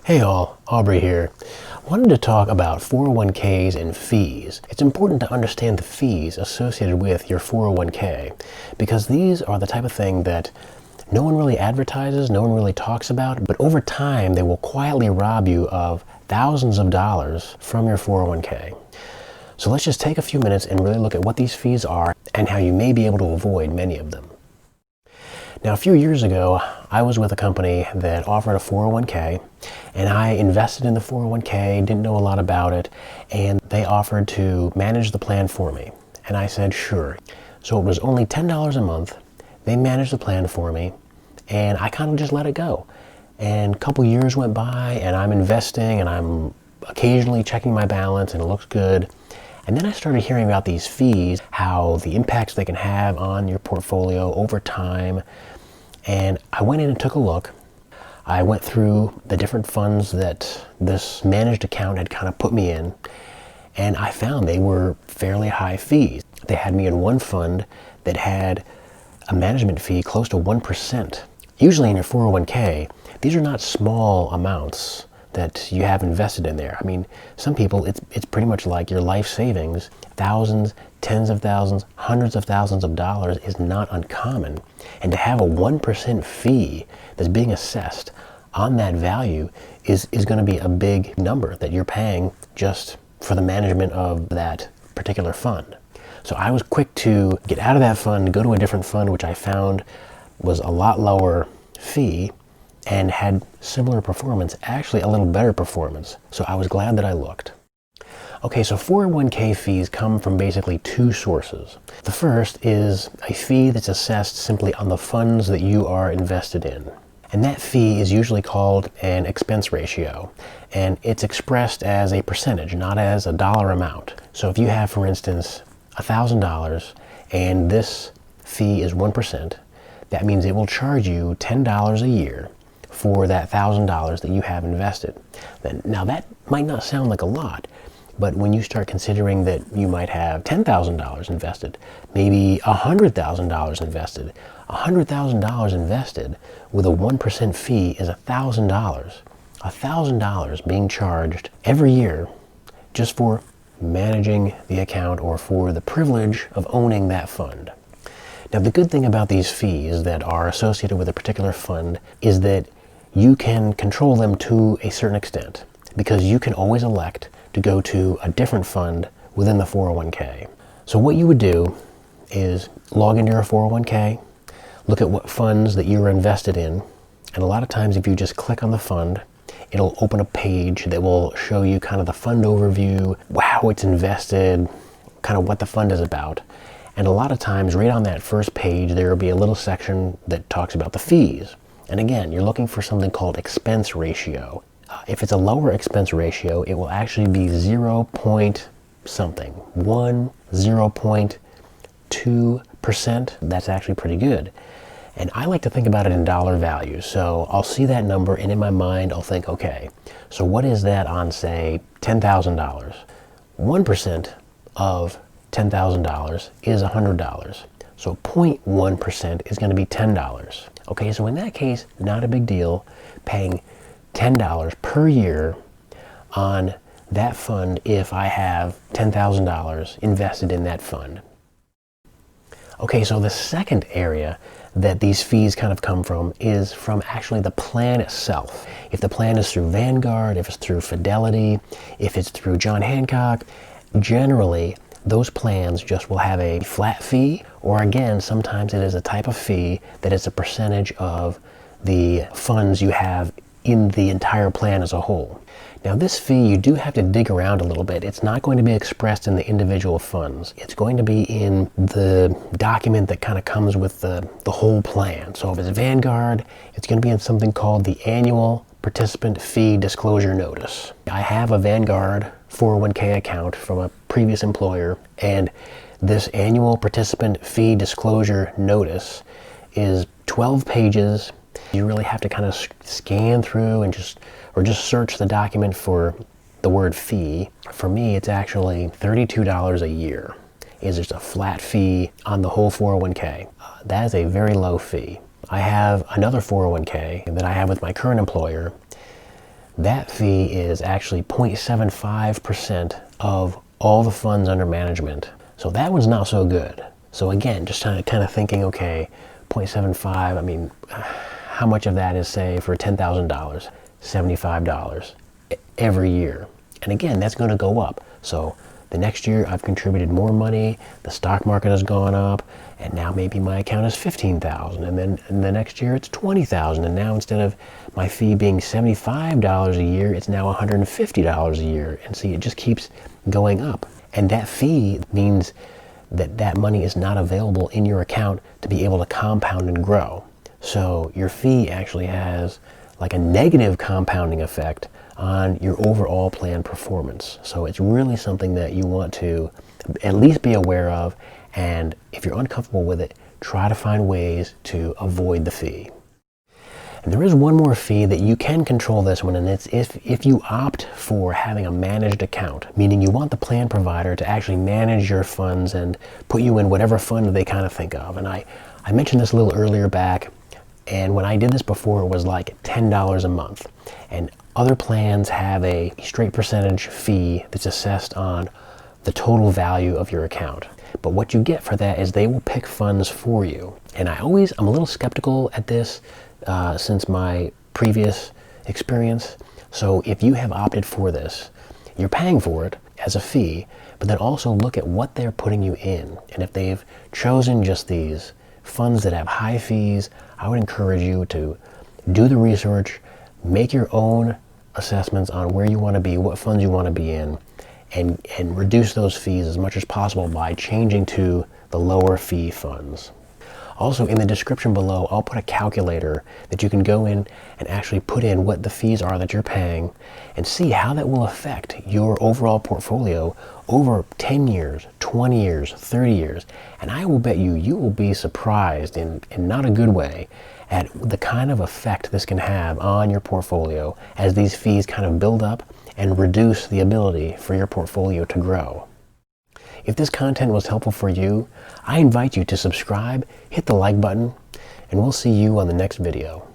Hey all, Aubrey here. I wanted to talk about 401ks and fees. It's important to understand the fees associated with your 401k because these are the type of thing that no one really advertises, no one really talks about, but over time they will quietly rob you of thousands of dollars from your 401k. So let's just take a few minutes and really look at what these fees are and how you may be able to avoid many of them. Now, a few years ago, I was with a company that offered a 401k, and I invested in the 401k, didn't know a lot about it, and they offered to manage the plan for me. And I said, sure. So it was only $10 a month. They managed the plan for me, and I kind of just let it go. And a couple years went by, and I'm investing, and I'm occasionally checking my balance, and it looks good. And then I started hearing about these fees, how the impacts they can have on your portfolio over time. And I went in and took a look. I went through the different funds that this managed account had kind of put me in, and I found they were fairly high fees. They had me in one fund that had a management fee close to 1%. Usually in your 401k, these are not small amounts that you have invested in there. I mean, some people, it's pretty much like your life savings. Thousands, tens of thousands, hundreds of thousands of dollars is not uncommon. And to have a 1% fee that's being assessed on that value is going to be a big number that you're paying just for the management of that particular fund. So I was quick to get out of that fund, go to a different fund, which I found was a lot lower fee and had similar performance, actually a little better performance. So I was glad that I looked. Okay, so 401k fees come from basically two sources. The first is a fee that's assessed simply on the funds that you are invested in. And that fee is usually called an expense ratio. And it's expressed as a percentage, not as a dollar amount. So if you have, for instance, $1,000 and this fee is 1%, that means it will charge you $10 a year for that $1,000 that you have invested. Now that might not sound like a lot, but when you start considering that you might have $10,000 invested, maybe $100,000 invested, $100,000 invested with a 1% fee is $1,000. $1,000 being charged every year just for managing the account or for the privilege of owning that fund. Now, the good thing about these fees that are associated with a particular fund is that you can control them to a certain extent because you can always elect to go to a different fund within the 401k. So what you would do is log into your 401k, look at what funds that you're invested in, and a lot of times if you just click on the fund, it'll open a page that will show you kind of the fund overview, how it's invested, kind of what the fund is about. And a lot of times right on that first page, there will be a little section that talks about the fees. And again, you're looking for something called expense ratio. If it's a lower expense ratio, it will actually be 0 point something, 0.2%. That's actually pretty good. And I like to think about it in dollar value. So I'll see that number and in my mind, I'll think, okay, so what is that on, say, $10,000? 1% of $10,000 is $100. So 0.1% is going to be $10. Okay, so in that case, not a big deal, paying $10 per year on that fund if I have $10,000 invested in that fund. Okay, so the second area that these fees kind of come from is from actually the plan itself. If the plan is through Vanguard, if it's through Fidelity, if it's through John Hancock, generally those plans just will have a flat fee, or again, sometimes it is a type of fee that is a percentage of the funds you have in the entire plan as a whole. Now this fee, you do have to dig around a little bit. It's not going to be expressed in the individual funds. It's going to be in the document that kind of comes with the whole plan. So if it's Vanguard, it's going to be in something called the Annual Participant Fee Disclosure Notice. I have a Vanguard 401k account from a previous employer, and this Annual Participant Fee Disclosure Notice is 12 pages. You really have to kind of scan through and just search the document for the word fee. For me, it's actually $32 a year. Is just a flat fee on the whole 401k. That is a very low fee. I have another 401k that I have with my current employer that fee is actually 0.75% of all the funds under management. So that one's not so good. So again, just kind of thinking, okay, 0.75, I mean, how much of that is, say, for $10,000? $75 every year. And again, that's going to go up. So the next year I've contributed more money, the stock market has gone up, and now maybe my account is $15,000, and then in the next year it's $20,000, and now instead of my fee being $75 a year, it's now $150 a year. And see, it just keeps going up. And that fee means that that money is not available in your account to be able to compound and grow. So your fee actually has like a negative compounding effect on your overall plan performance. So it's really something that you want to at least be aware of, and if you're uncomfortable with it, try to find ways to avoid the fee. And there is one more fee that you can control this one, and it's if you opt for having a managed account, meaning you want the plan provider to actually manage your funds and put you in whatever fund they kind of think of. And I mentioned this a little earlier back, and when I did this before, it was like $10 a month. And other plans have a straight percentage fee that's assessed on the total value of your account. But what you get for that is they will pick funds for you. And I'm a little skeptical at this since my previous experience. So if you have opted for this, you're paying for it as a fee, but then also look at what they're putting you in. And if they've chosen just these funds that have high fees, I would encourage you to do the research, make your own assessments on where you want to be, what funds you want to be in, and reduce those fees as much as possible by changing to the lower fee funds. Also, in the description below, I'll put a calculator that you can go in and actually put in what the fees are that you're paying and see how that will affect your overall portfolio over 10 years, 20 years, 30 years. And I will bet you will be surprised in not a good way at the kind of effect this can have on your portfolio as these fees kind of build up and reduce the ability for your portfolio to grow. If this content was helpful for you, I invite you to subscribe, hit the like button, and we'll see you on the next video.